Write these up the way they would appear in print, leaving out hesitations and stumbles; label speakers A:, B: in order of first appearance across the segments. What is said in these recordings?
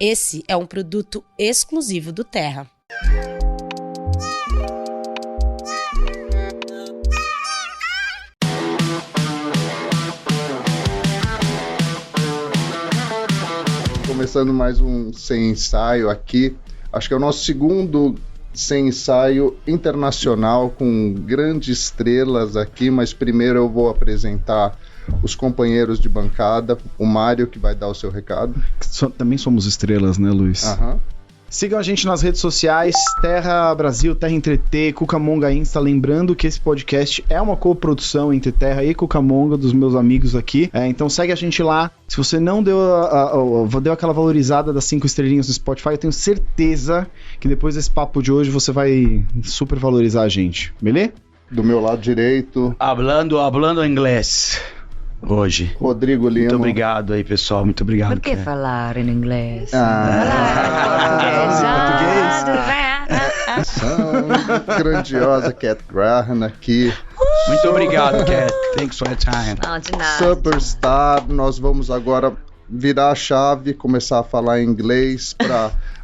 A: Esse é um produto exclusivo do Terra.
B: Começando mais um Sem Ensaio aqui. Acho que é o nosso segundo Sem Ensaio internacional com grandes estrelas aqui, mas primeiro eu vou apresentar os companheiros de bancada, o Mário, que vai dar o seu recado.
C: Também somos estrelas, né, Luiz?
B: Aham.
C: Sigam a gente nas redes sociais, Terra Brasil, Terra Entreter, Cucamonga Insta. Lembrando que esse podcast é uma coprodução entre Terra e Cucamonga, dos meus amigos aqui. Então segue a gente lá. Se você não deu aquela valorizada das 5 estrelinhas no Spotify, eu tenho certeza que depois desse papo de hoje você vai super valorizar a gente. Beleza?
B: Do meu lado direito,
D: Hablando inglês. Hoje.
B: Rodrigo Lima.
D: Muito obrigado aí, pessoal. Muito obrigado.
E: Por que falar em inglês?
B: Grandiosa Cat Graham aqui.
D: Muito obrigado, Cat. Thanks for your time.
E: Não, de nada.
B: Superstar. Nós vamos agora virar a chave, começar a falar inglês,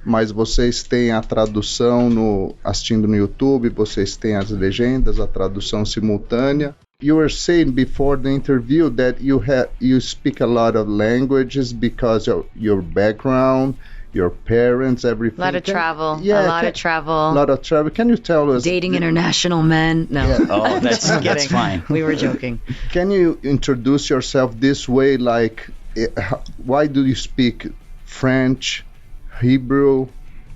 B: mas vocês têm a tradução assistindo no YouTube, vocês têm as legendas, a tradução simultânea. You were saying before the interview that you speak a lot of languages because of your background, your parents, everything.
E: A lot of travel. A lot of travel.
B: Can you tell us?
E: Dating international men. No.
B: Yeah.
D: Oh, that's fine.
E: We were joking.
B: Can you introduce yourself this way? Like, why do you speak French, Hebrew,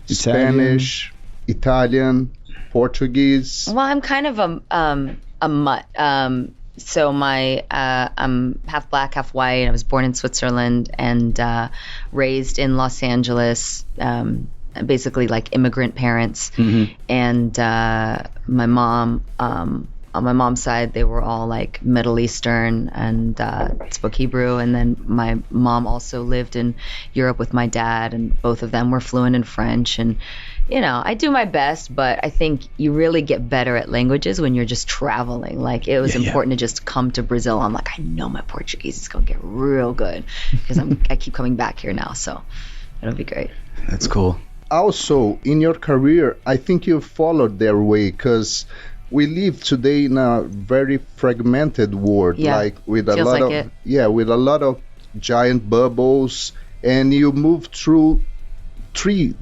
B: Spanish, Italian, Portuguese?
E: Well, I'm kind of a mutt. So I'm half black, half white. I was born in Switzerland and raised in Los Angeles. Basically like immigrant parents. Mm-hmm. And my mom, on my mom's side, they were all like Middle Eastern and spoke Hebrew. And then my mom also lived in Europe with my dad, and both of them were fluent in French. And you know, I do my best, but I think you really get better at languages when you're just traveling. Like, it was important to just come to Brazil. I'm like, I know my Portuguese is going to get real good because I keep coming back here now, so it'll be great.
D: That's cool.
B: Also, in your career, I think you followed their way because we live today in a very fragmented world, like with a lot of giant bubbles, and you move through 3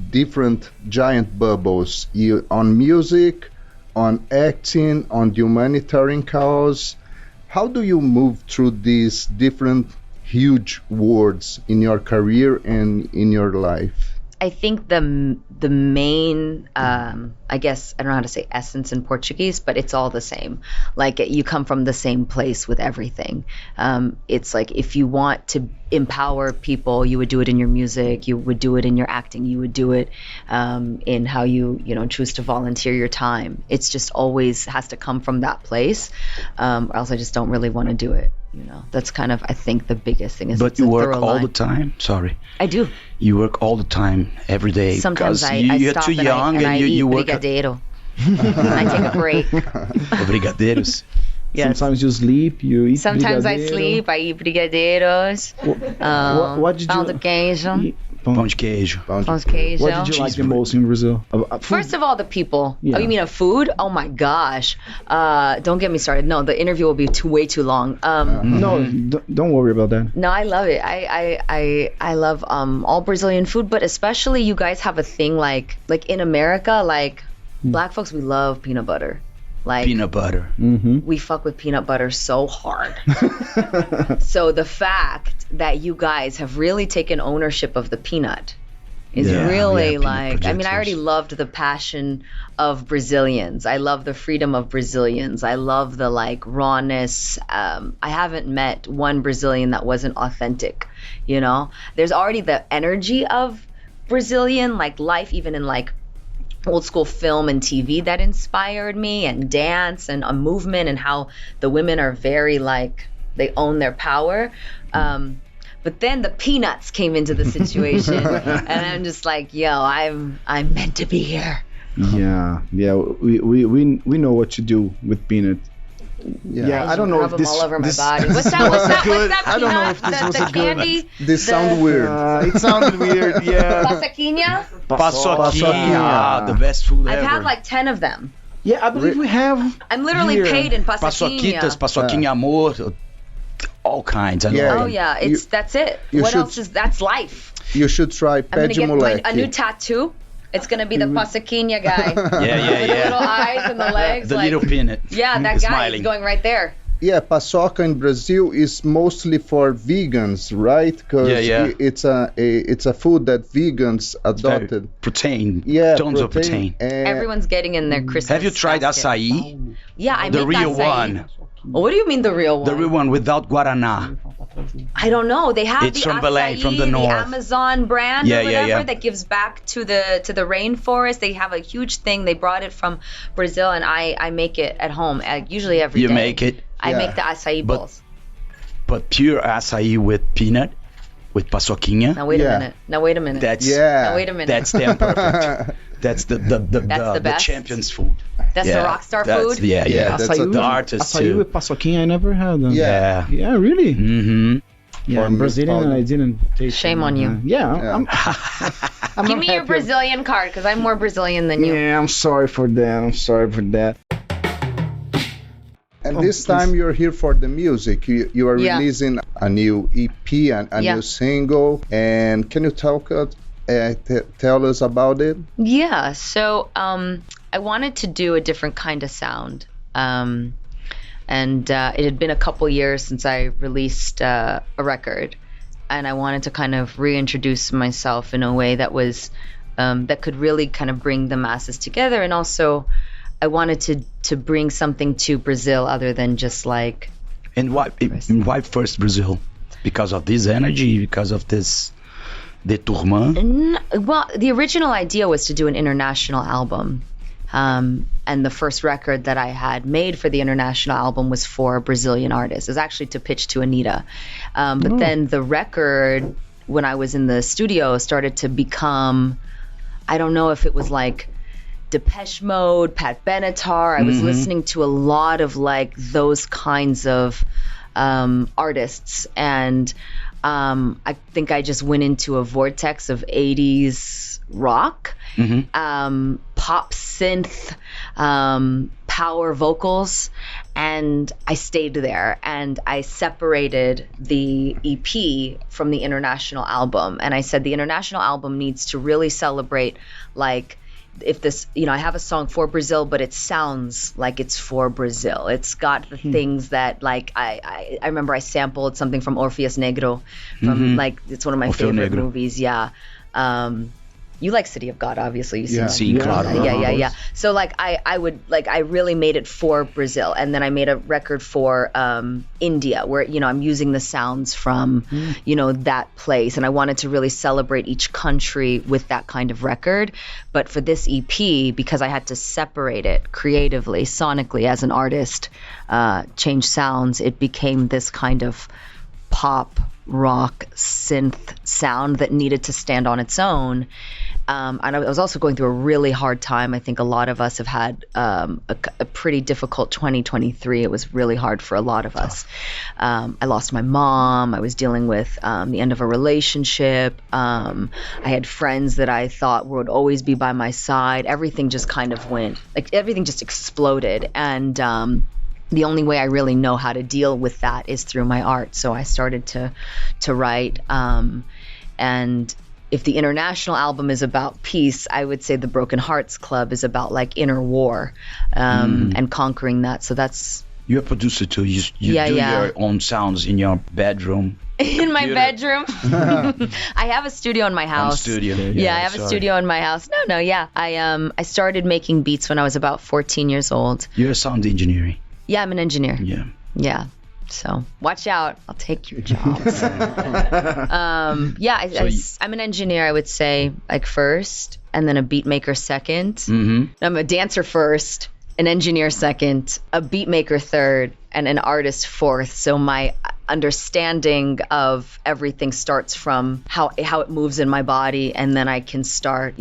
B: different giant bubbles, on music, on acting, on the humanitarian cause. How do you move through these different huge worlds in your career and in your life?
E: I think the main, I guess, I don't know how to say essence in Portuguese, but it's all the same. Like, you come from the same place with everything. It's like, if you want to empower people, you would do it in your music, you would do it in your acting, you would do it in how you choose to volunteer your time. It's just always has to come from that place, or else I just don't really want to do it. You know, that's kind of, I think, the biggest thing.
D: But you work all the time? Sorry.
E: I do.
D: You work all the time, every day.
E: Sometimes I
D: you're
E: stop
D: too young
E: and I
D: you
E: eat
D: work.
E: brigadeiro. I take a break.
D: Brigadeiros.
E: Yes.
C: Sometimes you sleep, you eat
E: Sometimes
C: brigadeiro.
E: I sleep, I eat brigadeiros.
C: What did
E: pão de queijo.
D: Pão de queijo.
E: Pão de queijo.
C: What did you like the most in Brazil?
E: First of all, the people.
C: Yeah.
E: Oh, you mean of food? Oh my gosh. Don't get me started. No, the interview will be way too long.
C: No, don't worry about that.
E: No, I love it. I love all Brazilian food, but especially you guys have a thing like in America, like black folks, we love peanut butter. Like
D: peanut butter.
C: Mm-hmm.
E: We fuck with peanut butter so hard. So the fact that you guys have really taken ownership of the peanut is really like, I mean, I already loved the passion of Brazilians. I love the freedom of Brazilians. I love the like rawness. I haven't met one Brazilian that wasn't authentic, you know? There's already the energy of Brazilian like life, even in like old school film and TV that inspired me, and dance and a movement, and how the women are very like, they own their power. But then the peanuts came into the situation and I'm just like, yo, I'm meant to be here.
C: Yeah, we know what to do with peanut. Yeah, I don't know if this
E: all over
C: this,
E: my body. What's that?
C: I don't know if this was
E: the
C: a good.
E: candy.
B: This sounds weird.
C: It sounded weird. Yeah.
E: Paçoquinha?
D: Paçoquinha, the best food ever.
E: I've had like 10 of them.
C: Yeah, I believe we have.
E: I'm literally
C: here.
E: paid in paçoquinha.
D: Paçoquitas, paçoquinha amor, all kinds. I know.
B: Yeah.
E: Oh yeah, that's it.
B: You
E: What
B: should-
E: else is that's life?
B: You should try
E: I'm gonna
B: pé de
E: get
B: moleque.
E: a new tattoo. It's gonna be the paçoquinha guy. With
D: Yeah.
E: the little eyes and the legs.
D: The
E: like,
D: little peanut.
E: yeah, that guy
D: smiling.
E: is going right there.
B: Yeah, paçoca in Brazil is mostly for vegans, right? Because it's a food that vegans adopted.
D: Protein.
B: Yeah,
D: Tons of protein.
B: And
E: Everyone's getting in their Christmas.
D: Have you tried
E: basket.
D: açaí?
E: Yeah, I
D: The
E: make
D: real
E: acai.
D: one.
E: What do you mean the real one?
D: The real one without guarana.
E: I don't know. They have
D: It's
E: the
D: from Belém,
E: acai,
D: from the north.
E: Amazon brand or whatever
D: yeah.
E: that gives back to the rainforest. They have a huge thing. They brought it from Brazil, and I make it at home. Usually every day.
D: You make it,
E: I
B: Yeah.
E: make the acai
D: But-
E: bowls.
D: but pure açaí with peanut, with paçoquinha.
E: Now wait
B: Yeah.
E: a minute. Now wait a minute.
D: That's
E: Now wait a minute.
D: That's damn perfect. That's the
E: the best?
D: champion's food.
E: That's the rock star
D: that's-
E: food.
D: Yeah.
B: that's
C: Açaí
D: the
C: with-
D: artist
C: Açaí
D: too.
C: with paçoquinha, I never had them.
B: Yeah.
C: Yeah, really?
D: Mm-hmm.
C: Yeah,
B: For
C: I'm
B: me,
C: Brazilian and I didn't taste
E: Shame
C: them.
E: on you.
C: Yeah, I'm
E: Give
C: not
E: me your
C: happy.
E: Brazilian card, because I'm more Brazilian than you.
C: Yeah, I'm sorry for that.
B: And this time you're here for the music. You are
E: Yeah.
B: releasing a new EP, a
E: Yeah.
B: new single. And can you tell us about it?
E: Yeah, so I wanted to do a different kind of sound. And it had been a couple years since I released a record. And I wanted to kind of reintroduce myself in a way that was, that could really kind of bring the masses together. And also, I wanted to bring something to Brazil other than just like...
D: And why first Brazil? Because of this energy? Because of this détournement?
E: Well, the original idea was to do an international album. And the first record that I had made for the international album was for a Brazilian artist. It was actually to pitch to Anitta. But then the record, when I was in the studio, started to become, I don't know if it was like Depeche Mode, Pat Benatar. I was listening to a lot of like those kinds of artists. And I think I just went into a vortex of 80s rock, pop synth, power vocals, and I stayed there. And I separated the EP from the international album. And I said the international album needs to really celebrate, like, if this, I have a song for Brazil, but it sounds like it's for Brazil. It's got the things that, like, I remember I sampled something from Orpheus Negro, from like, it's one of my favorite
D: Negro.
E: movies. Yeah. You like City of God, obviously. You
B: Yeah.
E: see.
D: Claro.
E: Yeah. So like I really made it for Brazil, and then I made a record for India, where I'm using the sounds from that place, and I wanted to really celebrate each country with that kind of record. But for this EP, because I had to separate it creatively, sonically, as an artist, change sounds, it became this kind of pop rock synth sound that needed to stand on its own. And I was also going through a really hard time. I think a lot of us have had a pretty difficult 2023. It was really hard for a lot of us. I lost my mom. I was dealing with the end of a relationship. I had friends that I thought would always be by my side. Everything just kind of went, like, everything just exploded. And the only way I really know how to deal with that is through my art. So I started to write. And if the international album is about peace, I would say the Broken Hearts Club is about like inner war and conquering that. So that's...
D: You're a producer too. You do your own sounds in your bedroom.
E: In my bedroom. I have a studio in my house.
D: Studio.
E: Yeah, I have a studio in my house. No, yeah. I started making beats when I was about 14 years old.
D: You're a sound engineer.
E: Yeah, I'm an engineer.
D: Yeah.
E: So watch out. I'll take your jobs. I'm an engineer, I would say, like, first, and then a beat maker second. I'm a dancer first, an engineer second, a beat maker third, and an artist fourth. So my understanding of everything starts from how it moves in my body, and then I can start,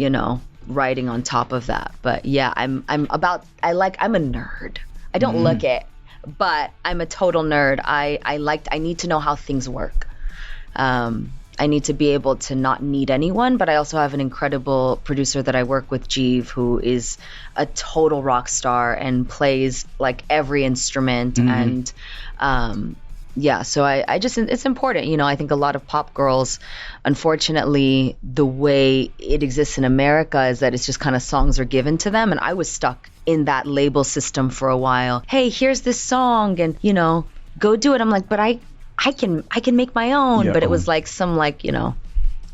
E: writing on top of that. But yeah, I'm a nerd. I don't look it. but I'm a total nerd. I need to know how things work. I need to be able to not need anyone, but I also have an incredible producer that I work with, Jeev, who is a total rock star and plays like every instrument. And so I just, it's important. You know, I think a lot of pop girls, unfortunately, the way it exists in America is that it's just kind of songs are given to them. And I was stuck in that label system for a while. Hey, here's this song and, you know, go do it. I'm like, but I can make my own, but it was like some like, you know,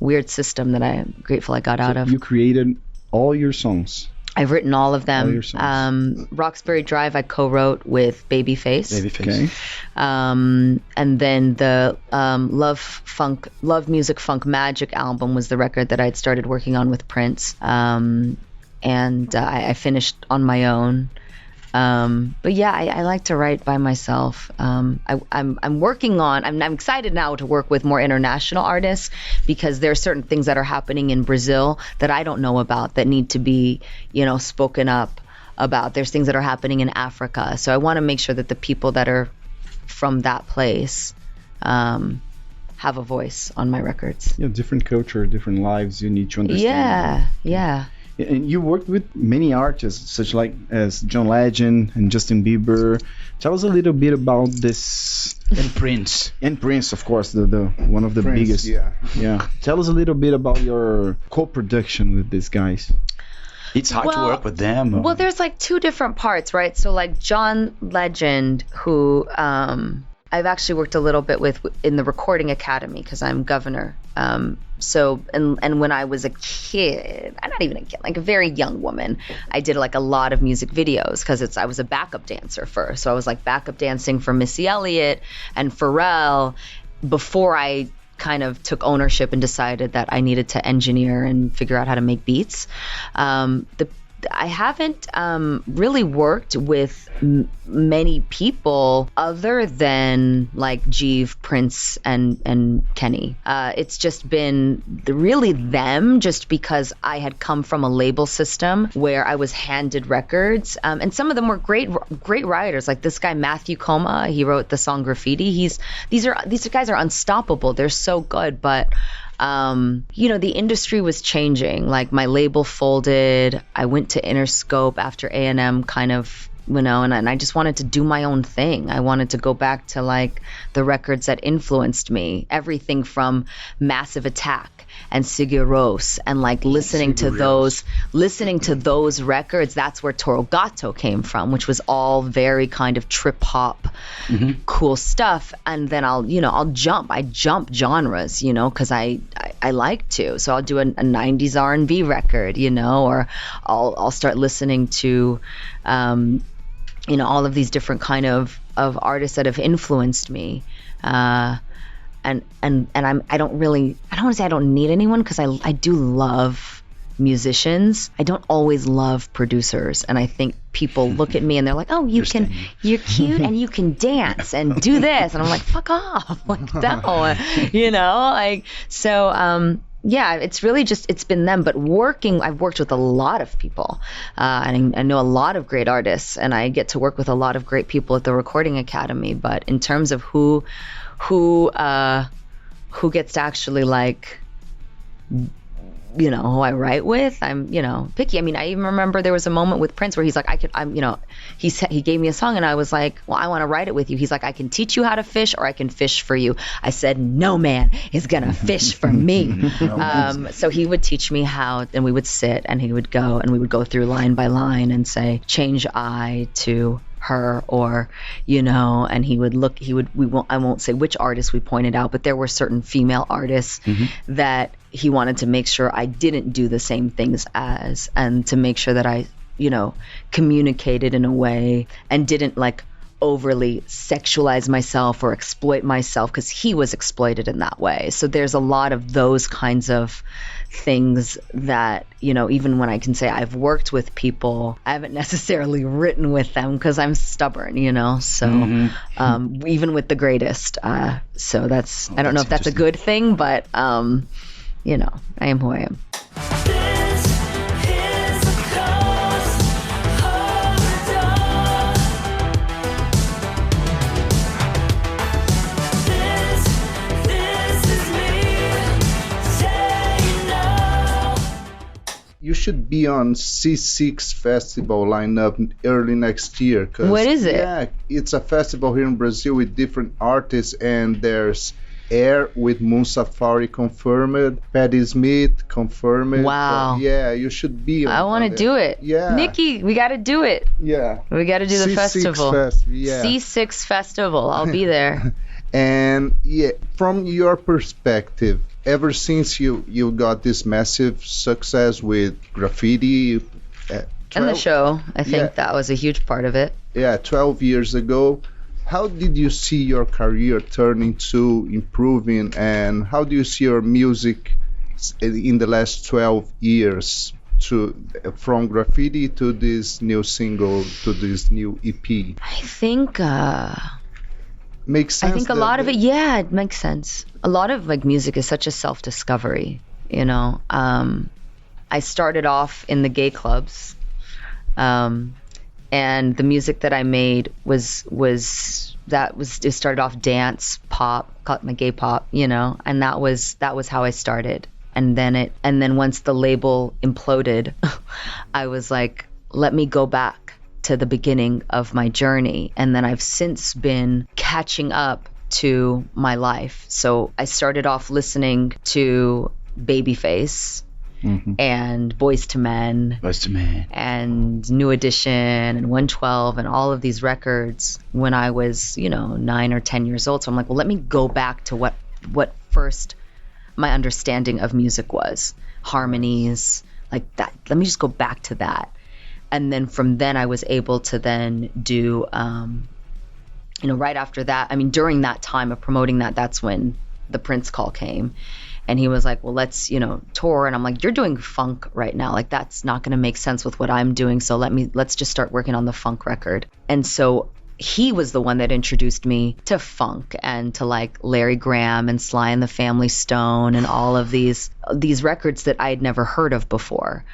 E: weird system that I'm grateful I got out of.
C: You created all your songs.
E: I've written all of them.
C: All your songs.
E: Roxbury Drive I co-wrote with Babyface.
C: Okay.
E: And then the Love Music Funk Magic album was the record that I'd started working on with Prince. And I finished on my own. But yeah, I like to write by myself. I'm working on, I'm excited now to work with more international artists because there are certain things that are happening in Brazil that I don't know about that need to be, you know, spoken up about. There's things that are happening in Africa. So I want to make sure that the people that are from that place, have a voice on my records.
C: Yeah, different culture, different lives you need to understand.
E: Yeah.
C: And you worked with many artists, such like as John Legend and Justin Bieber. Tell us a little bit about this.
D: And Prince.
C: And Prince, of course, the one of the
B: Prince,
C: biggest.
B: Yeah.
C: Tell us a little bit about your co-production with these guys.
D: It's hard to work with them.
E: Well, there's like two different parts, right? So like John Legend, who I've actually worked a little bit with in the Recording Academy because I'm governor. So when I was a kid, I'm not even a kid, like a very young woman, I did like a lot of music videos because I was a backup dancer first. So I was like backup dancing for Missy Elliott and Pharrell before I kind of took ownership and decided that I needed to engineer and figure out how to make beats. I haven't really worked with many people other than like Jeev, Prince, and Kenny. It's just been really them, just because I had come from a label system where I was handed records, and some of them were great writers. Like this guy Matthew Coma, he wrote the song Graffiti. These guys are unstoppable. They're so good, but you know, the industry was changing. Like my label folded. I went to Interscope after A&M kind of, you know, and I just wanted to do my own thing. I wanted to go back to like the records that influenced me. Everything from Massive Attack and Sigur Rós, and like listening to those records. That's where Toro Gato came from, which was all very kind of trip hop, cool stuff. And then I jump genres, you know, because I like to. So I'll do a 90s R&B record, you know, or I'll start listening to, you know, all of these different kind of artists that have influenced me. And I don't want to say I don't need anyone, because I do love musicians. I don't always love producers, and I think people look at me and they're like, "Oh, you're cute and you can dance and do this," and I'm like, "Fuck off!" Like, no, you know, like so. Yeah, it's really just, it's been them. But I've worked with a lot of people, and I know a lot of great artists, and I get to work with a lot of great people at the Recording Academy. But in terms of who gets to actually, like, you know, who I write with, I'm, you know, picky. I mean, I even remember there was a moment with Prince where he's like, he gave me a song and I was like, well, I want to write it with you. He's like, I can teach you how to fish, or I can fish for you. I said, no man is gonna fish for me. So he would teach me how, and we would sit and he would go and we would go through line by line and say, change I to her, or, you know, and I won't say which artists we pointed out, but there were certain female artists that he wanted to make sure I didn't do the same things as, and to make sure that I, you know, communicated in a way and didn't like overly sexualize myself or exploit myself, because he was exploited in that way. So there's a lot of those kinds of things that, you know, even when I can say I've worked with people, I haven't necessarily written with them because I'm stubborn, you know. So even with the greatest, so that's, I don't know if that's a good thing, but you know, I am who I am.
B: you should be on C6 Festival lineup early next year.
E: What is it?
B: Yeah, it's a festival here in Brazil with different artists, and there's Air with Moon Safari confirmed, Patti Smith confirmed.
E: Wow.
B: Yeah, you should be on.
E: I want to do it.
B: Yeah.
E: Nikki, we got to do it.
B: Yeah.
E: We got to do the festival.
B: Yeah.
E: C6 Festival. I'll be there.
B: And yeah, from your perspective, ever since you got this massive success with graffiti,
E: and the show, I think that was a huge part of it.
B: Yeah, 12 years ago. How did you see your career turning to improving, and how do you see your music in the last 12 years from graffiti to this new single to this new EP?
E: I think
B: makes sense.
E: I think a lot of it, it makes sense. A lot of like music is such a self-discovery, you know. I started off in the gay clubs. And the music that I made it started off dance, pop, my gay pop, you know, and that was how I started. And then once the label imploded, I was like, let me go back to the beginning of my journey. And then I've since been catching up to my life. So I started off listening to Babyface. Mm-hmm. And Boyz II Men, and New Edition, and 112, and all of these records when I was, 9 or 10 years old. So I'm like, well, let me go back to what first my understanding of music was, harmonies, like that. Let me just go back to that, and then from then I was able to then do, right after that. I mean, during that time of promoting that, that's when the Prince call came. And he was like, well, let's, tour. And I'm like, you're doing funk right now. Like, that's not going to make sense with what I'm doing. So let's just start working on the funk record. And so he was the one that introduced me to funk and to like Larry Graham and Sly and the Family Stone and all of these records that I had never heard of before.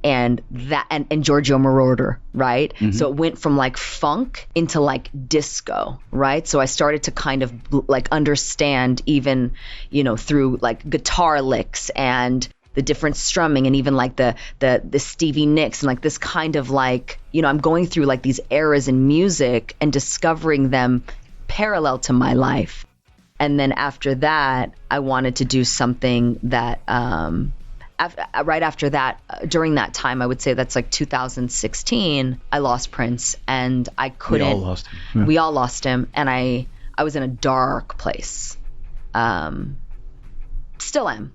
E: And Giorgio Moroder, right? Mm-hmm. So it went from like funk into like disco, right? So I started to kind of like understand even, through like guitar licks and the different strumming and even like the Stevie Nicks and like this kind of like, I'm going through like these eras in music and discovering them parallel to my life. And then after that, I wanted to do something that, right after that, during that time, I would say that's like 2016, I lost Prince and I couldn't. We all lost him. Yeah. We all lost him. And I was in a dark place. Still am.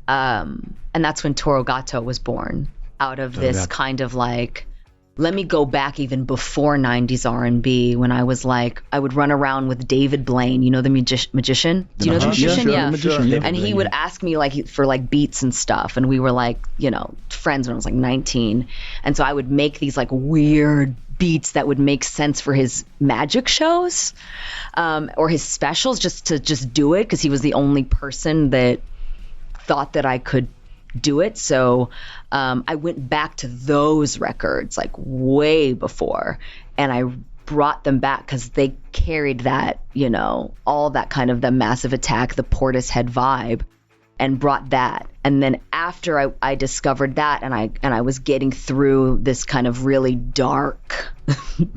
E: And that's when Toro Gato was born, out of this kind of like, let me go back even before 90s R&B when I was like, I would run around with David Blaine, the magician? Do you know the magician?
C: Yeah. Magician, yeah.
E: And he would ask me like for like beats and stuff. And we were like, friends when I was like 19. And so I would make these like weird beats that would make sense for his magic shows or his specials just to do it because he was the only person that thought that I could do it. So I went back to those records like way before and I brought them back because they carried that, all that kind of the Massive Attack, the Portishead vibe, and brought that. And then after I discovered that and I was getting through this kind of really dark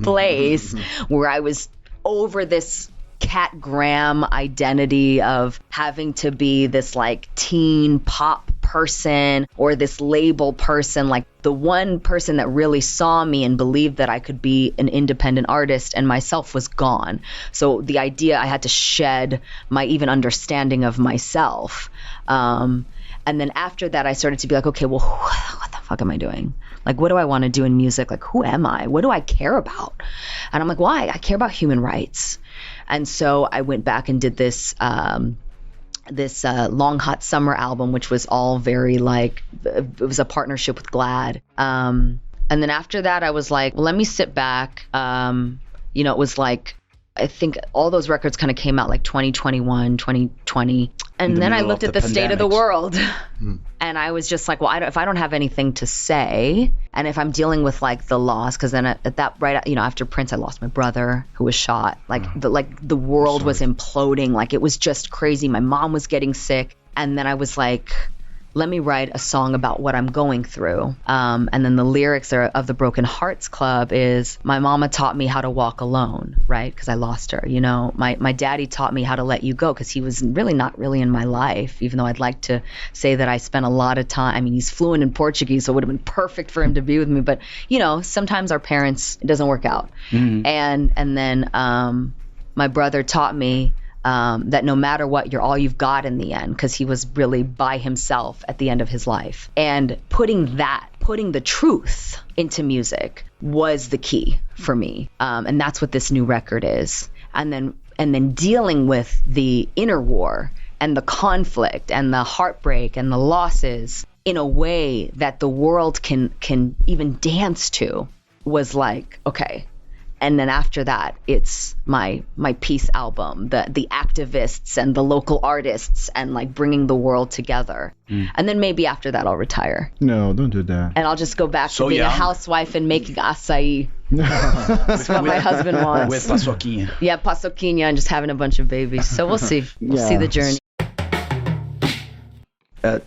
E: place where I was over this Cat Graham identity of having to be this like teen pop person or this label person, like the one person that really saw me and believed that I could be an independent artist, and myself was gone. So the idea, I had to shed my even understanding of myself. And then after that, I started to be like, okay, well, what the fuck am I doing? Like, what do I want to do in music? Like, who am I? What do I care about? And I'm like, why? I care about human rights. And so I went back and did this Long Hot Summer album, which was all very like, it was a partnership with GLAAD. And then after that, I was like, well, let me sit back. It was like, I think all those records kind of came out like 2021, 2020. And then I looked at the state of the world and I was just like, well, if I don't have anything to say, and if I'm dealing with like the loss, because then at that after Prince, I lost my brother who was shot. Like the world was imploding. Like it was just crazy. My mom was getting sick. And then I was like, let me write a song about what I'm going through. And then the lyrics of the Broken Hearts Club is, my mama taught me how to walk alone, right? Because I lost her. You know, my daddy taught me how to let you go because he was really not really in my life, even though I'd like to say that I spent a lot of time. I mean, he's fluent in Portuguese, so it would have been perfect for him to be with me. But, you know, sometimes our parents, it doesn't work out. Mm-hmm. And then my brother taught me that no matter what, you're all you've got in the end, because he was really by himself at the end of his life. And putting the truth into music was the key for me. And that's what this new record is. And then dealing with the inner war and the conflict and the heartbreak and the losses in a way that the world can even dance to was like, okay. And then after that, it's my peace album, the activists and the local artists and like bringing the world together. And then maybe after that, I'll retire.
C: No, don't do that.
E: And I'll just go back to being a housewife and making acai. That's what my husband wants.
D: With paçoquinha.
E: Yeah, paçoquinha, and just having a bunch of babies. So we'll see. We'll see the journey.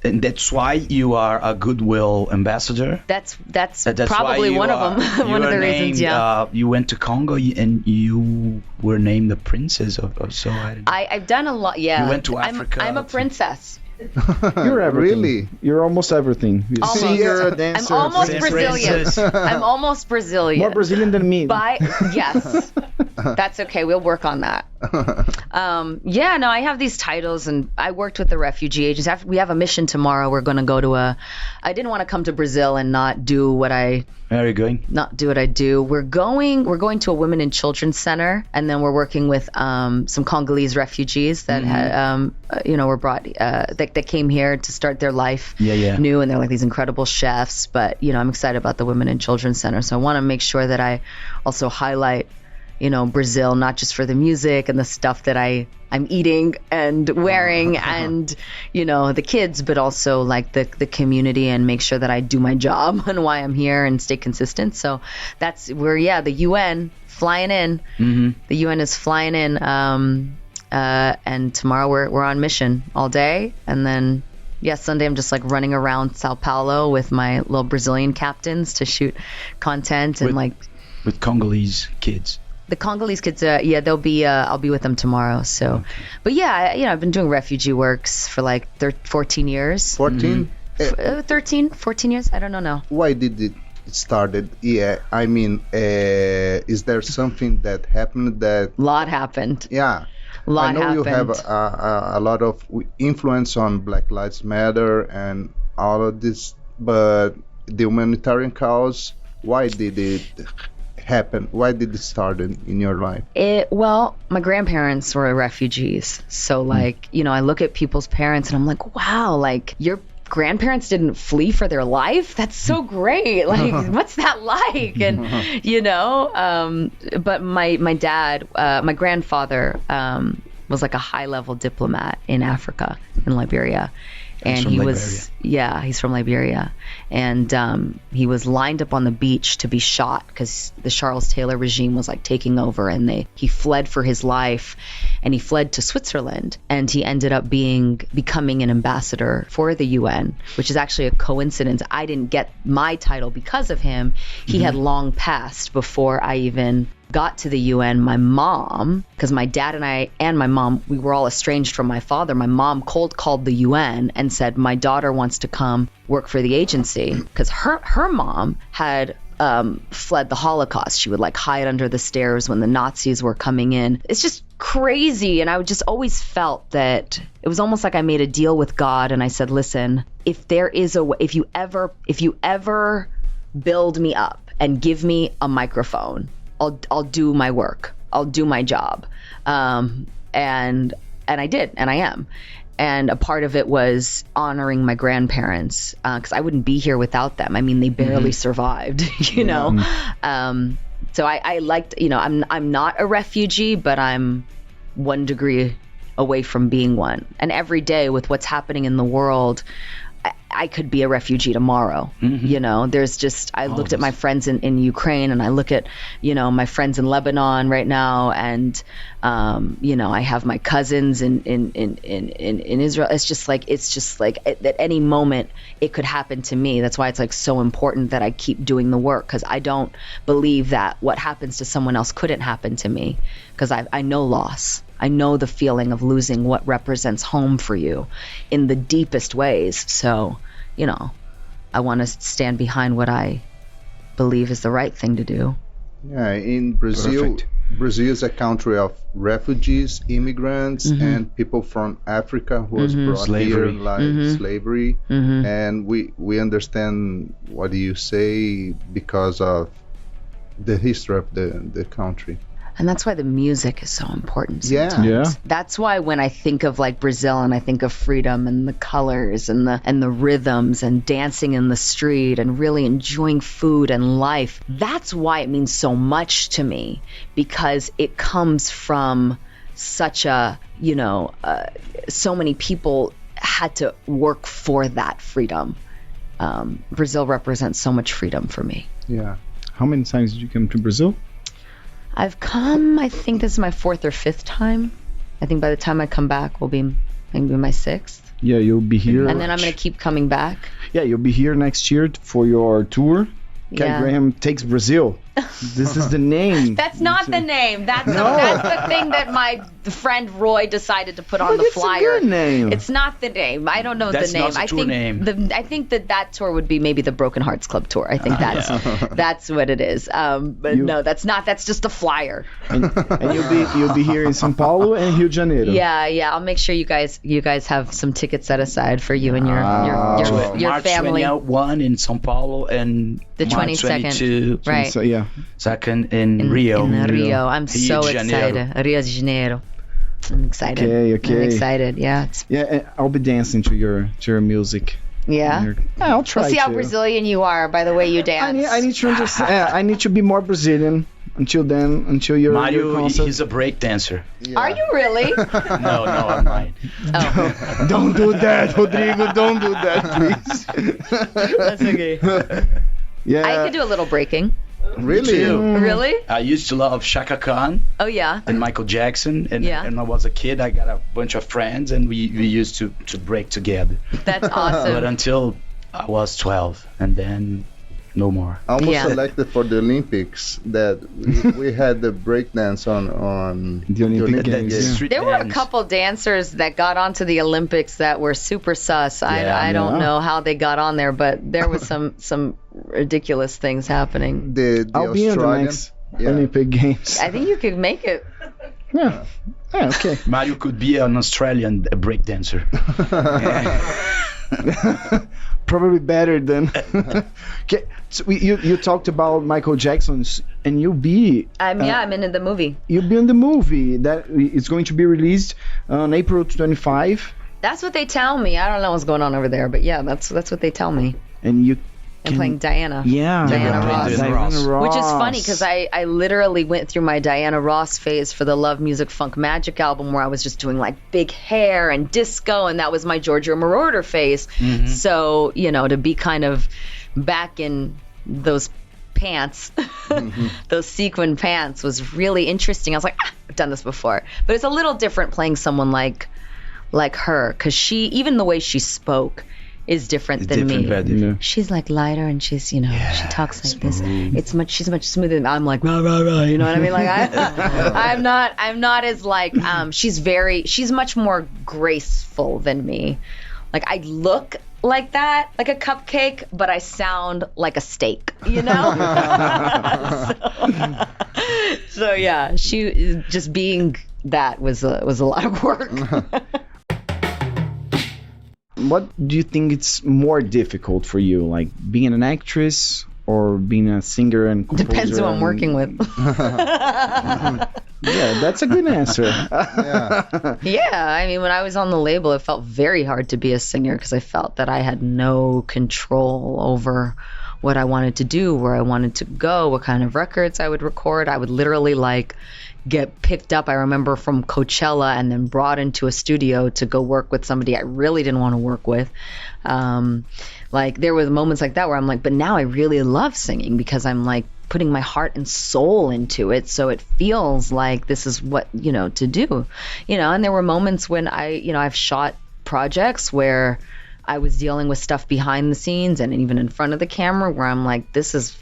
D: And that's why you are a goodwill ambassador.
E: That's probably one of them. One of the reasons. Yeah.
D: You went to Congo and you were named the princess of so.
E: I've done a lot. Yeah.
D: You went to Africa.
E: I'm a princess.
C: You're everything.
B: Really?
C: You're almost everything. You're a singer, a dancer.
E: I'm almost Brazilian. I'm almost Brazilian.
C: More Brazilian than me.
E: Yes. That's okay. We'll work on that. I have these titles, and I worked with the refugee agents. We have a mission tomorrow. We're going to go to I didn't want to come to Brazil and not do what I...
D: Where are you going?
E: Not do what I do. We're going to a women and children's center, and then we're working with some Congolese refugees that had, were brought, that came here to start their life new, and they're like these incredible chefs. But, I'm excited about the women and children's center, so I want to make sure that I also highlight Brazil, not just for the music and the stuff that I'm eating and wearing and, the kids, but also like the community, and make sure that I do my job and why I'm here and stay consistent. So that's where, the UN flying in. Mm-hmm. The UN is flying in. And tomorrow we're on mission all day. And then, Sunday I'm just like running around Sao Paulo with my little Brazilian captains to shoot content and
D: with Congolese kids.
E: The Congolese kids, they'll be. I'll be with them tomorrow. So, okay. But I've been doing refugee works for like 14 years.
B: 14?
E: 13, 14 years. I don't know now.
B: Why did it started? Yeah, I mean, is there something that happened that?
E: A lot happened.
B: Yeah. I know you have a lot of influence on Black Lives Matter and all of this, but the humanitarian cause, why did it happen? Why did it start in your life?
E: Well, my grandparents were refugees. So I look at people's parents and I'm like, wow, like your grandparents didn't flee for their life? That's so great. Like, what's that like? And, but my dad, my grandfather was like a high-level diplomat in Africa, in Liberia. And he's from Liberia. And he was lined up on the beach to be shot because the Charles Taylor regime was like taking over, and he fled for his life, and he fled to Switzerland, and he ended up becoming an ambassador for the UN, which is actually a coincidence. I didn't get my title because of him. He had long passed before I even got to the UN. My mom, because my dad and I and my mom, we were all estranged from my father. My mom cold called the UN and said, my daughter wants to come work for the agency, because her mom had fled the Holocaust. She would like hide under the stairs when the Nazis were coming in. It's just crazy. And I just always felt that it was almost like I made a deal with God, and I said, listen, if there is a way, if you ever build me up and give me a microphone, I'll do my work. I'll do my job. And I did, and I am. And a part of it was honoring my grandparents, because I wouldn't be here without them. I mean, they barely survived, know. So I liked, I'm not a refugee, but I'm 1 degree away from being one. And every day with what's happening in the world, I could be a refugee tomorrow. You know, there's just, I looked at my friends in Ukraine, and I look at, you know, my friends in Lebanon right now, and you know, I have my cousins in Israel. It's just like at any moment it could happen to me. That's why it's like so important that I keep doing the work, because I don't believe that what happens to someone else couldn't happen to me, because I know loss. I know the feeling of losing what represents home for you in the deepest ways. So, you know, I want to stand behind what I believe is the right thing to do.
B: Yeah, in Brazil, Brazil is a country of refugees, immigrants, and people from Africa who was brought here like slavery. And we understand what you say because of the history of the country.
E: And that's why the music is so important sometimes.
C: Yeah.
E: That's why when I think of like Brazil and I think of freedom and the colors and the rhythms and dancing in the street and really enjoying food and life, that's why it means so much to me, because it comes from such a, you know, so many people had to work for that freedom. Brazil represents so much freedom for me.
B: Yeah.
C: How many times did you come to Brazil?
E: I've come, I think this is my 4th or 5th time. I think by the time I come back will be maybe my 6th.
C: Yeah, you'll be here.
E: And then I'm going to keep coming back.
C: Yeah, you'll be here next year for your tour. Cat Graham Takes Brazil. This is the name.
E: That's not the name. That's the thing that my friend Roy decided to put on the flyer.
C: It's a good name.
E: It's not the name. I don't know the name.
D: That's not the tour name.
E: I think that tour would be maybe the Broken Hearts Club tour. I think that's what it is. But no, that's not. That's just a flyer.
C: And you'll be here in São Paulo and Rio de Janeiro.
E: Yeah. I'll make sure you guys have some tickets set aside for you and your
D: March
E: family.
D: March 21 in São Paulo and
E: the 22nd, right?
C: So, yeah.
D: Second in Rio.
E: In Rio. I'm
D: Rio
E: so
D: de
E: excited. Rio de Janeiro. I'm excited.
C: Okay.
E: I'm excited. Yeah.
C: I'll be dancing to your music.
E: Yeah.
C: I'll try.
E: We'll see how Brazilian you are by the way you dance.
C: I need to understand. I need to be more Brazilian. Until you're
D: Mario, he's a break dancer.
E: Yeah. Are you really?
D: No, I'm not.
E: Oh.
C: Don't do that, Rodrigo. Don't do that, please.
E: That's okay.
C: Yeah.
E: I could do a little breaking.
B: Really?
E: Really?
D: I used to love Chaka Khan.
E: Oh yeah.
D: And Michael Jackson. And when I was a kid, I got a bunch of friends, and we used to break together.
E: That's awesome.
D: But until I was 12, and then no more.
B: I almost selected for the Olympics that we had the breakdance on
C: the Olympic Games.
E: There were a couple dancers that got onto the Olympics that were super sus. I don't know how they got on there, but there was some ridiculous things happening.
C: I'll be in the next Olympic Games.
E: I think you could make it.
C: Yeah, okay.
D: Mario could be an Australian breakdancer.
C: Probably better than. Okay, so you talked about Michael Jackson, and you'll be.
E: I'm in the movie.
C: You'll be in the movie that is going to be released on April 25.
E: That's what they tell me. I don't know what's going on over there, but yeah, that's what they tell me.
C: And
E: I'm playing Diana.
C: Yeah,
E: Diana
D: Ross.
E: Which is funny because I literally went through my Diana Ross phase for the Love Music Funk Magic album, where I was just doing like big hair and disco, and that was my Giorgio Moroder phase. So, to be kind of back in those pants, those sequin pants, was really interesting. I was like, I've done this before. But it's a little different playing someone like her, because even the way she spoke is different than me.
C: Different.
E: She's like lighter, and she's she talks like smooth. She's much smoother than I'm like rah rah rah. You know what I mean? Like I'm not as like she's much more graceful than me. Like I look like that, like a cupcake, but I sound like a steak. You know? so yeah, she just being that was a lot of work.
C: What do you think it's more difficult for you, like being an actress or being a singer and composer?
E: Depends who I'm working with.
C: Yeah, that's a good answer.
E: Yeah, I mean, when I was on the label, it felt very hard to be a singer because I felt that I had no control over what I wanted to do, where I wanted to go, what kind of records I would record. I would literally like get picked up, I remember, from Coachella and then brought into a studio to go work with somebody I really didn't want to work with. Like there were moments like that where I'm like, but now I really love singing because I'm like putting my heart and soul into it. So it feels like this is what, you know, to do, you know. And there were moments when I've shot projects where I was dealing with stuff behind the scenes and even in front of the camera where I'm like, this is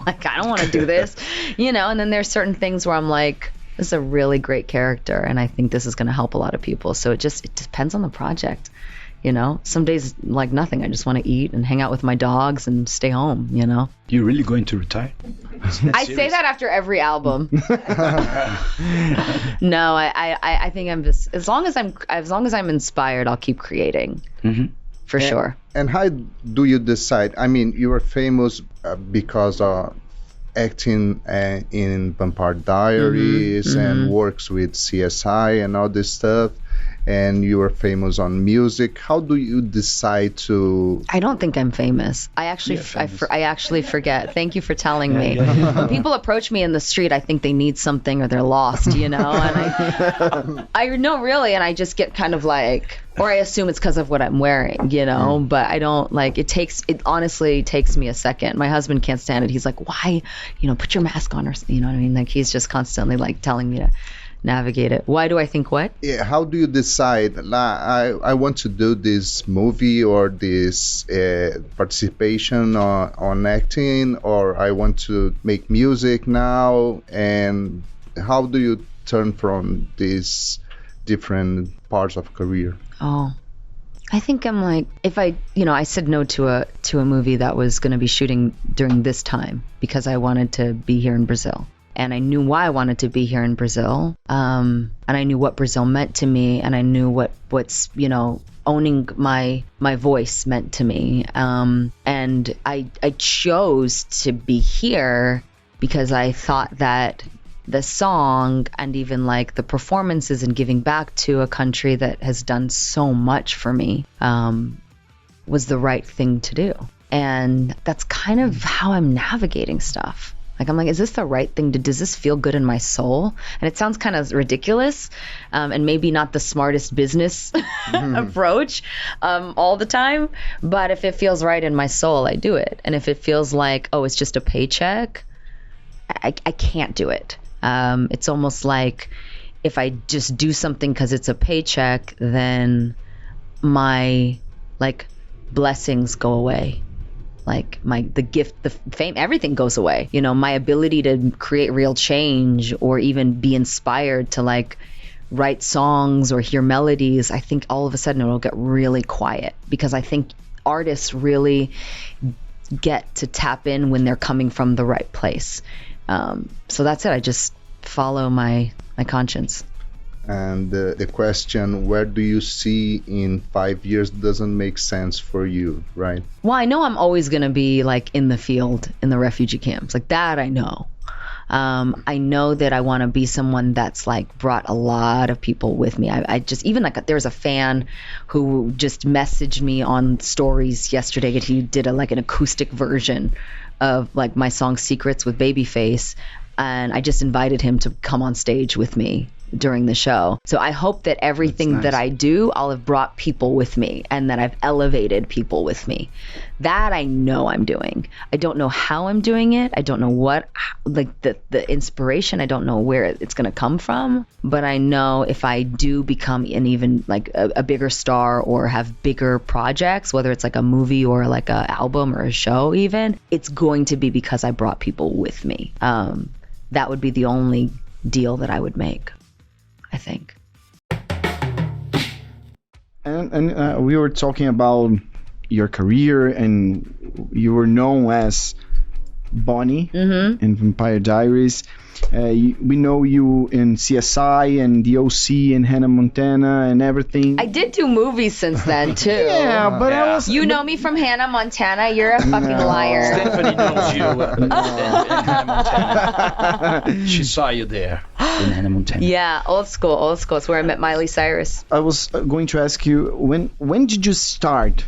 E: like, I don't want to do this, you know. And then there's certain things where I'm like, this is a really great character and I think this is going to help a lot of people. So it depends on the project, you know. Some days like nothing, I just want to eat and hang out with my dogs and stay home, you know.
D: You're really going to retire?
E: I say that after every album. No, I think I'm just, as long as I'm inspired, I'll keep creating. Mm-hmm. For sure.
B: And how do you decide? I mean, you were famous because of acting in Vampire Diaries and works with CSI and all this stuff. And you were famous on music. How do you decide to? I
E: don't think I'm famous. I actually forget. Thank you for telling me. When people approach me in the street, I think they need something or they're lost, you know. And I know really, and I just get kind of like, or I assume it's because of what I'm wearing, you know. But I don't like. It honestly takes me a second. My husband can't stand it. He's like, why, you know, put your mask on, or you know what I mean. Like he's just constantly like telling me to navigate it. Why do I think what?
B: Yeah, how do you decide? I want to do this movie or this participation on acting, or I want to make music now. And how do you turn from these different parts of career?
E: Oh, I think I'm like, if I said no to a movie that was going to be shooting during this time because I wanted to be here in Brazil. And I knew why I wanted to be here in Brazil. And I knew what Brazil meant to me. And I knew what's, you know, owning my voice meant to me. And I chose to be here because I thought that the song and even like the performances and giving back to a country that has done so much for me was the right thing to do. And that's kind of how I'm navigating stuff. Like, I'm like, is this the right thing to do? Does this feel good in my soul? And it sounds kind of ridiculous and maybe not the smartest business approach all the time. But if it feels right in my soul, I do it. And if it feels like, oh, it's just a paycheck, I can't do it. It's almost like if I just do something because it's a paycheck, then my, like, blessings go away. Like the gift, the fame, everything goes away. You know, my ability to create real change or even be inspired to like write songs or hear melodies, I think all of a sudden it'll get really quiet because I think artists really get to tap in when they're coming from the right place. So that's it. I just follow my conscience.
B: And the question, where do you see in 5 years, doesn't make sense for you, right?
E: Well, I know I'm always going to be like in the field, in the refugee camps. Like that I know. I know that I want to be someone that's like brought a lot of people with me. I just, even like there was a fan who just messaged me on stories yesterday that he did an acoustic version of like my song Secrets with Babyface. And I just invited him to come on stage with me during the show. So I hope that everything that I do, I'll have brought people with me and that I've elevated people with me. That I know I'm doing. I don't know how I'm doing it. I don't know what, like the inspiration, I don't know where it's going to come from. But I know if I do become an even like a bigger star or have bigger projects, whether it's like a movie or like an album or a show even, it's going to be because I brought people with me. That would be the only deal that I would make, I think.
C: And we were talking about your career, and you were known as Bonnie in Vampire Diaries. We know you in CSI and the OC and Hannah Montana and everything.
E: I did do movies since then too.
C: Yeah, but
E: you know me from Hannah Montana. You're a fucking liar.
D: Stephanie knows you in Hannah Montana. She saw you there in Hannah Montana.
E: Yeah, old school. It's where I met Miley Cyrus.
C: I was going to ask you, when did you start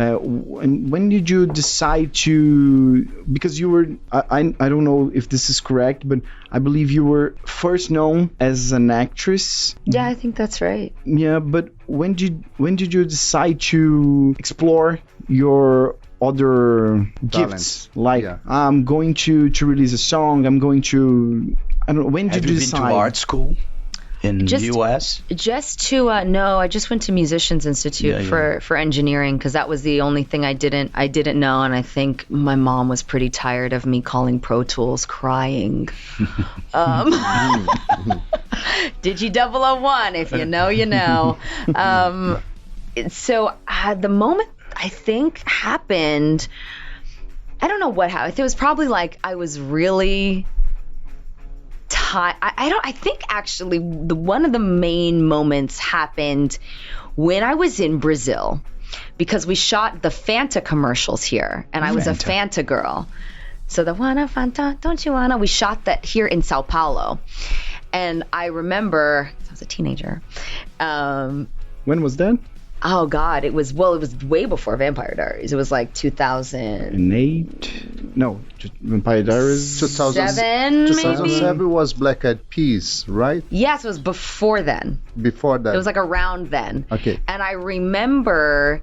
C: when did you decide to, because you were, I don't know if this is correct, but I believe you were first known as an actress.
E: Yeah, I think that's right.
C: Yeah, but when did you decide to explore your other gifts? Like, I'm going to release a song, I'm going to, I don't know, when did you decide?
D: Have you been to art school in the US?
E: Just to, no, I just went to Musicians Institute for engineering, because that was the only thing I didn't know, and I think my mom was pretty tired of me calling Pro Tools crying. Digi 001, if you know, you know. So the moment I think happened, I don't know what happened. It was probably like I was really tired. I think actually one of the main moments happened when I was in Brazil, because we shot the Fanta commercials here, and I was a Fanta girl. So the wanna Fanta, don't you wanna? We shot that here in Sao Paulo, and I remember I was a teenager.
C: When was that?
E: Oh God, it was way before Vampire Diaries. It was like
C: 2008. No, Vampire Diaries.
E: 2007.
B: 2007 was Black Eyed Peas, right?
E: Yes, it was before then.
B: Before that.
E: It was like around then.
B: Okay.
E: And I remember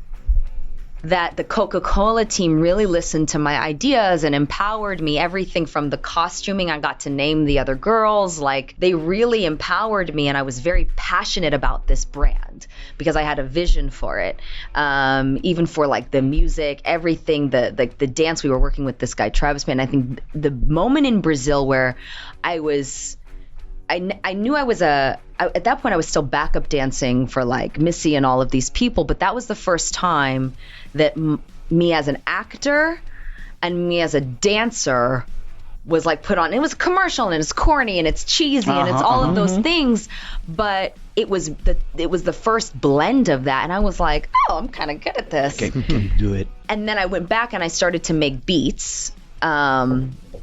E: that the Coca-Cola team really listened to my ideas and empowered me. Everything from the costuming, I got to name the other girls. Like, they really empowered me, and I was very passionate about this brand because I had a vision for it. Even for like the music, everything, the dance. We were working with this guy Travis Man. I think the moment in Brazil where I knew I was at that point I was still backup dancing for like Missy and all of these people, but that was the first time that me as an actor and me as a dancer was like put on. It was commercial and it's corny and it's cheesy and it's all of those things, but it was the first blend of that, and I was like, oh, I'm kind of good at this.
D: Okay, can you do it? And
E: then I went back and I started to make beats.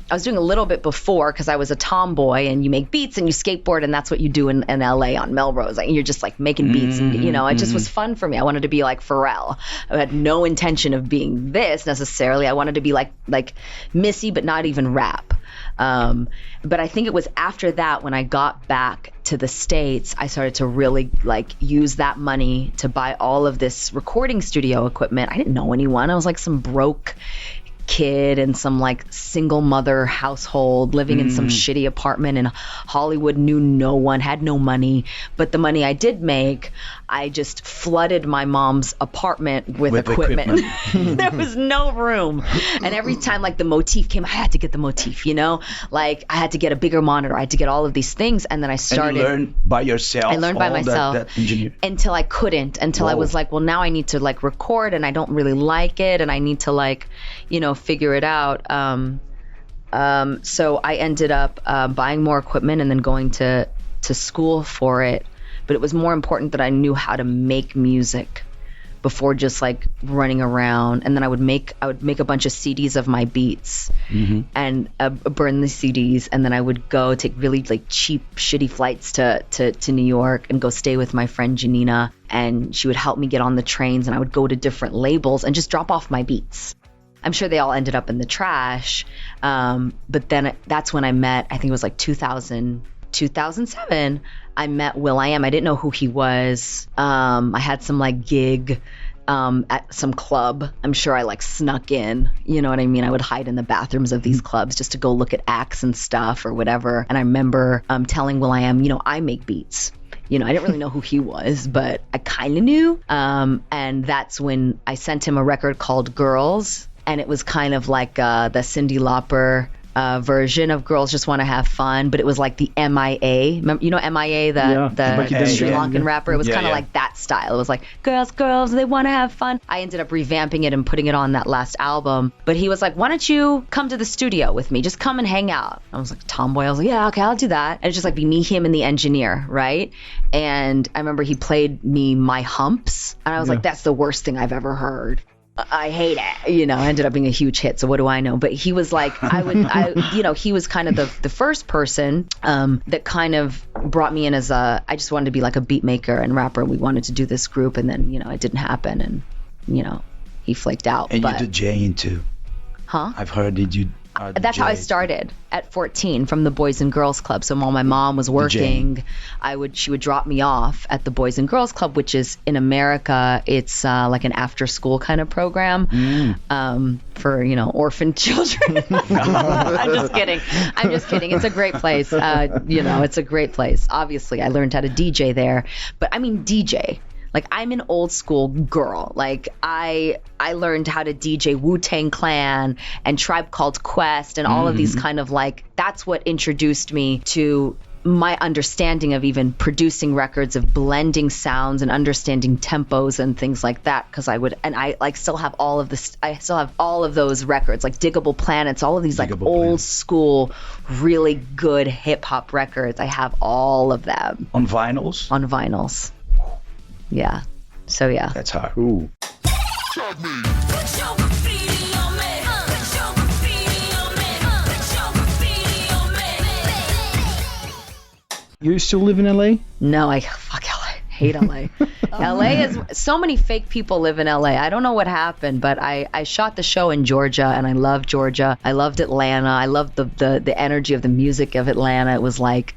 E: I was doing a little bit before because I was a tomboy, and you make beats and you skateboard, and that's what you do in LA on Melrose. Like, you're just like making beats, and it just was fun for me. I wanted to be like Pharrell. I had no intention of being this necessarily. I wanted to be like Missy, but not even rap. But I think it was after that, when I got back to the States, I started to really like use that money to buy all of this recording studio equipment. I didn't know anyone. I was like some broke kid in some like single mother household living in some shitty apartment in Hollywood, knew no one, had no money, but the money I did make, I just flooded my mom's apartment with equipment. There was no room, and every time like the motif came, I had to get the motif, like I had to get a bigger monitor, I had to get all of these things, and then I started.
D: And you learned by yourself.
E: I learned by myself until I couldn't, until I was like, well, now I need to like record, and I don't really like it, and I need to like, figure it out. So I ended up buying more equipment and then going to school for it. But it was more important that I knew how to make music before just like running around. And then I would make a bunch of CDs of my beats and burn the CDs. And then I would go take really like cheap, shitty flights to New York and go stay with my friend Janina. And she would help me get on the trains, and I would go to different labels and just drop off my beats. I'm sure they all ended up in the trash. But then that's when I met, I think it was like 2007, I met will.i.am. I didn't know who he was. I had some like gig at some club. I'm sure I like snuck in, you know what I mean? I would hide in the bathrooms of these clubs just to go look at acts and stuff or whatever. And I remember telling will.i.am, I make beats. I didn't really know who he was, but I kind of knew. And that's when I sent him a record called Girls. And it was kind of like the Cyndi Lauper version of Girls Just Want to Have Fun, but it was like the MIA. Remember, MIA, the Sri Lankan rapper? It was kind of like that style. It was like, girls, they want to have fun. I ended up revamping it and putting it on that last album. But he was like, why don't you come to the studio with me? Just come and hang out. I was like, tomboy. I was like, yeah, okay, I'll do that. And it's just like be me, him, and the engineer, right? And I remember he played me My Humps. And I was like, that's the worst thing I've ever heard. I hate it, ended up being a huge hit. So what do I know? But he was like, he was kind of the first person that kind of brought me in as I just wanted to be like a beat maker and rapper. We wanted to do this group, and then, it didn't happen. And, he flaked out.
D: And you DJing too.
E: Huh?
D: I've heard that you.
E: That's how I started at 14 from the Boys and Girls Club. So while my mom was working, she would drop me off at the Boys and Girls Club, which is in America. It's like an after school kind of program for, orphan children. I'm just kidding. It's a great place. It's a great place. Obviously, I learned how to DJ there, but I mean DJ. Like, I'm an old school girl. Like, I learned how to DJ Wu-Tang Clan and Tribe Called Quest and all of these kind of that's what introduced me to my understanding of even producing records, of blending sounds and understanding tempos and things like that. Because I still have all of this. I still have all of those records, like Diggable Planets, all of these old school, really good hip hop records. I have all of them
D: on vinyls.
E: On vinyls. Yeah. So yeah.
D: That's hard.
B: Ooh.
C: You still live in LA?
E: No, fuck LA. Hate LA. LA is so many fake people live in LA. I don't know what happened, but I shot the show in Georgia and I loved Georgia. I loved Atlanta. I loved the energy of the music of Atlanta. It was like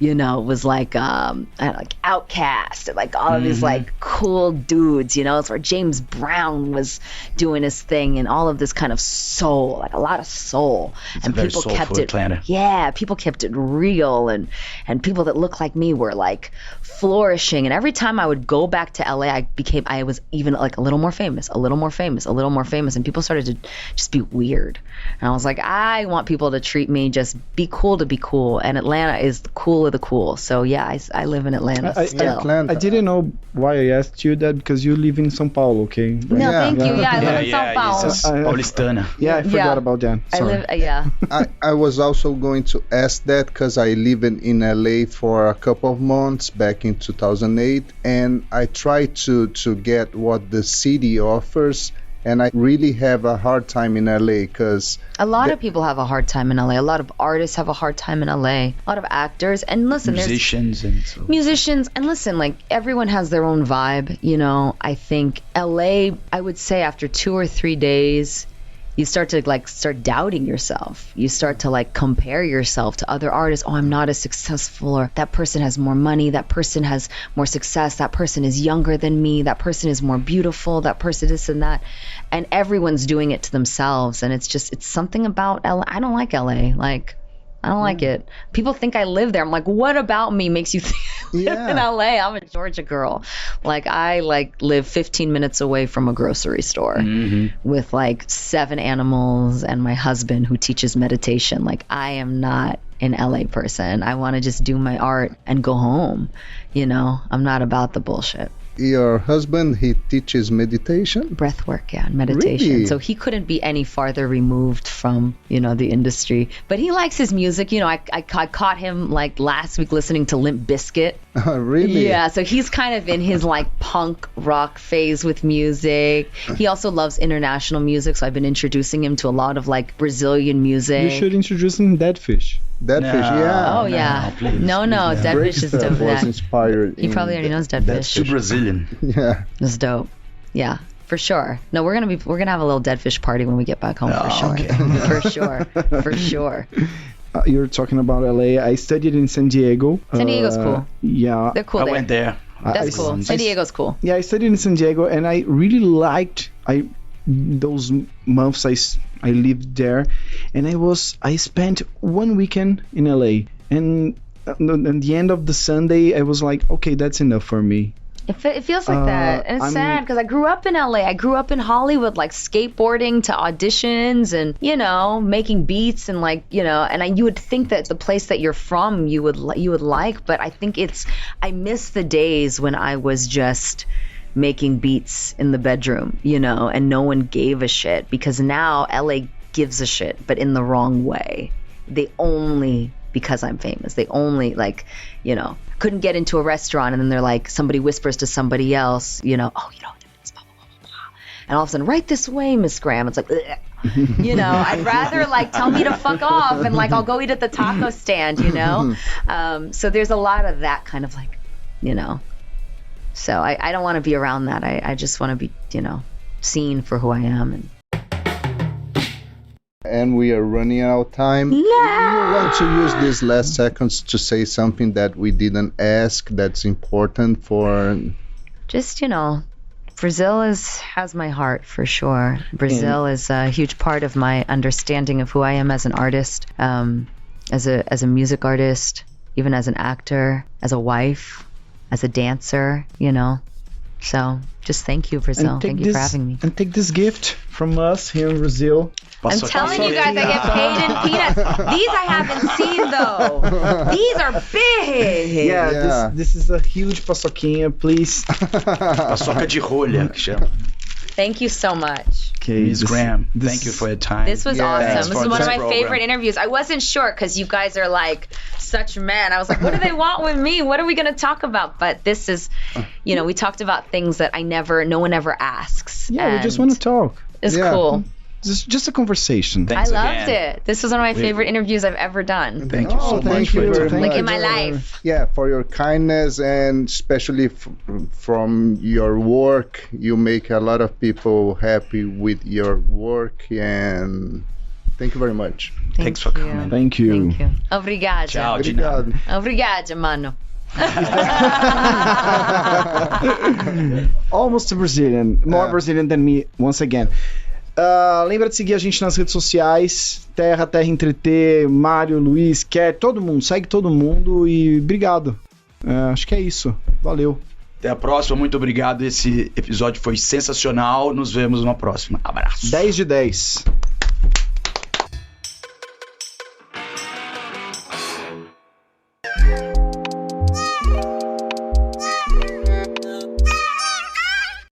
E: Outkast, like all of these like cool dudes, it's where James Brown was doing his thing and all of this kind of soul, like a lot of soul.
D: And people kept it Atlanta.
E: Yeah, people kept it real and people that looked like me were like flourishing. And every time I would go back to LA, I was even like a little more famous, and people started to just be weird. And I was like, I want people to treat me just be cool to be cool, and Atlanta is the cool of the cool. So yeah, I live in Atlanta still.
C: I didn't know why I asked you that, because you live in São Paulo, okay? Right?
E: No, thank you. Yeah, I live in São Paulo.
D: Paulistana.
C: Yeah, I forgot about that. Sorry.
B: I was also going to ask that because I lived in LA for a couple of months back in 2008, and I tried to get what the city offers, and I really have a hard time in LA because
E: a lot of people have a hard time in LA. A lot of artists have a hard time in LA. A lot of actors, and listen,
D: musicians,
E: and listen, like everyone has their own vibe. I think LA, I would say after 2 or 3 days, you start to doubting yourself. You start to compare yourself to other artists. Oh, I'm not as successful, or that person has more money, that person has more success, that person is younger than me, that person is more beautiful, that person this and that. And everyone's doing it to themselves. And it's something about LA. I don't like LA. I don't like it. People think I live there. I'm like, what about me makes you think I live in LA? I'm a Georgia girl. I live 15 minutes away from a grocery store with 7 animals and my husband who teaches meditation. I am not an LA person. I want to just do my art and go home. I'm not about the bullshit.
B: Your husband, he teaches meditation?
E: Breath work, yeah, meditation.
B: Really?
E: So he couldn't be any farther removed from, the industry. But he likes his music. I caught him last week listening to Limp Bizkit.
B: Really?
E: Yeah, so he's kind of in his punk rock phase with music. He also loves international music, so I've been introducing him to a lot of Brazilian music.
C: You should introduce him Dead Fish.
B: Dead Fish, yeah.
E: Oh, yeah. No, Dead Fish is dope.
B: Was inspired.
E: He probably already knows Dead Fish.
D: That's too Brazilian.
B: Yeah.
E: It's dope. Yeah, for sure. No, we're gonna have a little Dead Fish party when we get back home, for sure. Okay. For sure.
C: You're talking about LA. I studied in San Diego.
E: San Diego's cool.
C: Yeah.
E: They're cool.
D: I went there.
E: That's cool. San Diego's cool.
C: Yeah, I studied in San Diego, and I really liked those months I lived there, and I spent 1 weekend in LA, and at the end of the Sunday I was like, okay, that's enough for me.
E: It feels like that, and it's sad because I grew up in LA. I grew up in Hollywood, skateboarding to auditions and making beats and and you would think that the place that you're from you would like, but I think I miss the days when I was just making beats in the bedroom, and no one gave a shit, because now LA gives a shit, but in the wrong way. Because I'm famous, they only couldn't get into a restaurant, and then they're somebody whispers to somebody else, oh, blah, blah, blah, blah. And all of a sudden, right this way, Miss Graham. It's I'd rather tell me to fuck off, and I'll go eat at the taco stand, So there's a lot of that kind of So I don't want to be around that. I just want to be, seen for who I am.
B: And we are running out of time.
E: No!
B: You want to use these last seconds to say something that we didn't ask that's important for...
E: Just, Brazil has my heart for sure. Brazil is a huge part of my understanding of who I am as an artist, as a music artist, even as an actor, as a wife, as a dancer, So just thank you, Brazil. Thank you for having me.
C: And take this gift from us here in Brazil.
E: I'm telling you guys, I get paid in peanuts. These I haven't seen, though. These are big.
C: Yeah. This is a huge paçoquinha, please.
D: Paçoca de rolha, que chama.
E: Thank you so much.
D: Okay, Ms. Graham, thank you for your time.
E: This was awesome. This is one of my favorite interviews. I wasn't sure because you guys are like such men. I was like, what do they want with me? What are we going to talk about? But this is, we talked about things that no one ever asks.
C: Yeah, we just want to talk.
E: It's cool.
C: Just a conversation.
D: Thanks
E: I loved it. This was one of my favorite interviews I've ever done.
D: Thank you so much for your time.
E: Like in my life.
B: Yeah, for your kindness and especially from your work. You make a lot of people happy with your work, and thank you very much.
D: Thanks for coming.
C: Thank you.
E: Obrigada.
D: Ciao, Gina.
E: Obrigada, mano.
C: Almost a Brazilian. More Brazilian than me, once again. Lembra de seguir a gente nas redes sociais, Terra Entreter, Mário, Luiz, todo mundo, segue todo mundo e obrigado. Acho que é isso. Valeu.
D: Até a próxima, muito obrigado. Esse episódio foi sensacional. Nos vemos numa próxima. Abraço.
C: 10 de 10.